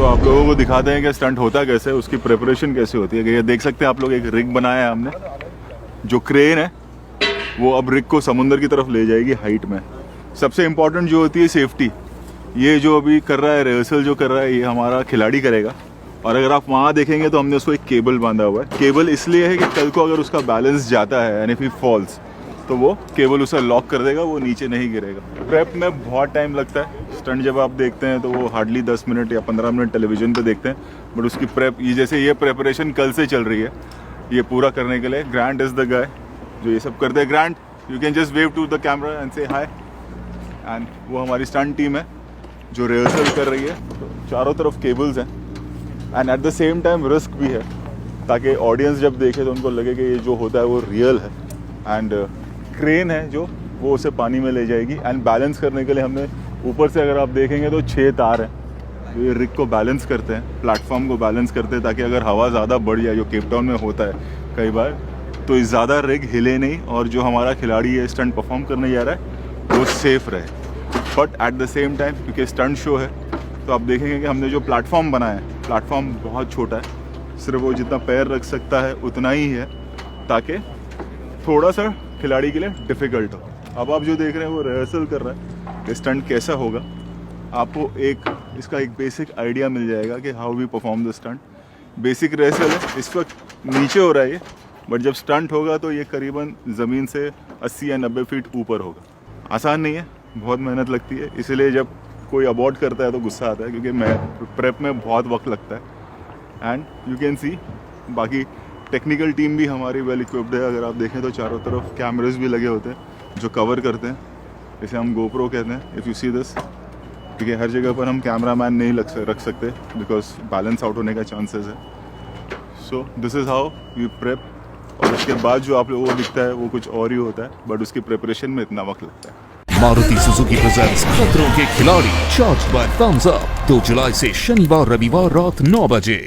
सो आप लोगों को दिखाते हैं कि स्टंट होता कैसे है, उसकी प्रिपरेशन कैसे होती है। ये देख सकते हैं आप लोग, एक रिग बनाया है हमने। जो क्रेन है वो अब रिग को समुंदर की तरफ ले जाएगी हाइट में। सबसे इम्पोर्टेंट जो होती है सेफ्टी। ये जो अभी कर रहा है, रिहर्सल जो कर रहा है, ये हमारा खिलाड़ी करेगा। और अगर आप वहाँ देखेंगे तो हमने उसको एक केबल बांधा हुआ है। केबल इसलिए है कि कल को अगर उसका बैलेंस जाता है एंड इफ ही फॉल्स तो वो केबल उसे लॉक कर देगा, वो नीचे नहीं गिरेगा। प्रेप में बहुत टाइम लगता है। स्टंट जब आप देखते हैं तो वो हार्डली 10 मिनट या 15 मिनट टेलीविज़न पे देखते हैं, बट उसकी प्रेप ये जैसे ये प्रेपरेशन कल से चल रही है ये पूरा करने के लिए। ग्रांट इज़ द गाय जो ये सब करते हैं। Grant, you can just wave to the camera and say hi. And वो हमारी स्टंट टीम है जो रिहर्सल कर रही है। तो चारों तरफ केबल्स हैं and at the same time risk भी है, ताकि ऑडियंस जब देखे तो उनको लगे कि ये जो होता है वो रियल है। एंड क्रेन है जो वो उसे पानी में ले जाएगी। एंड बैलेंस करने के लिए हमने ऊपर से अगर आप देखेंगे तो 6 तार हैं जो ये रिग को बैलेंस करते हैं, प्लेटफॉर्म को बैलेंस करते हैं, ताकि अगर हवा ज़्यादा बढ़ जाए, जो केप टाउन में होता है कई बार, तो ज़्यादा रिग हिले नहीं और जो हमारा खिलाड़ी है स्टंट परफॉर्म करने जा रहा है वो सेफ़ रहे। But at the same time क्योंकि स्टंट शो है तो आप देखेंगे कि हमने जो प्लेटफॉर्म बनाया है, प्लेटफॉर्म बहुत छोटा है, सिर्फ वो जितना पैर रख सकता है उतना ही है, ताकि थोड़ा सा खिलाड़ी के लिए डिफ़िकल्ट हो। अब आप जो देख रहे हैं वो रिहर्सल कर रहा है कि स्टंट कैसा होगा। आपको इसका एक बेसिक आइडिया मिल जाएगा कि how we perform the stunt. Basic rehearsal है, इस वक्त नीचे हो रहा है ये, बट जब स्टंट होगा तो ये करीबन ज़मीन से 80 या 90 फीट ऊपर होगा। आसान नहीं है, बहुत मेहनत लगती है, इसीलिए जब कोई अबॉर्ड करता है तो गुस्सा आता है, क्योंकि प्रेप में बहुत वक्त लगता है। एंड यू कैन सी बाकी टेक्निकल टीम भी हमारी वेल इक्विप्ड है। अगर आप देखें तो चारों तरफ कैमरेज भी लगे होते हैं जो कवर करते हैं, इसे हम गोप्रो कहते हैं, इफ़ यू सी दिस। क्योंकि हर जगह पर हम कैमरा मैन नहीं रख सकते बिकॉज बैलेंस आउट होने का चांसेस है। So this is how we prep. और उसके बाद जो आप लोगों को दिखता है वो कुछ और ही होता है, बट उसकी प्रिपरेशन में इतना वक्त लगता है। मारुति सुजुकी प्रेजेंट्स खतरों के खिलाड़ी, चार्ज बाय थम्स अप, 2 जुलाई से शनिवार रविवार रात 9 बजे।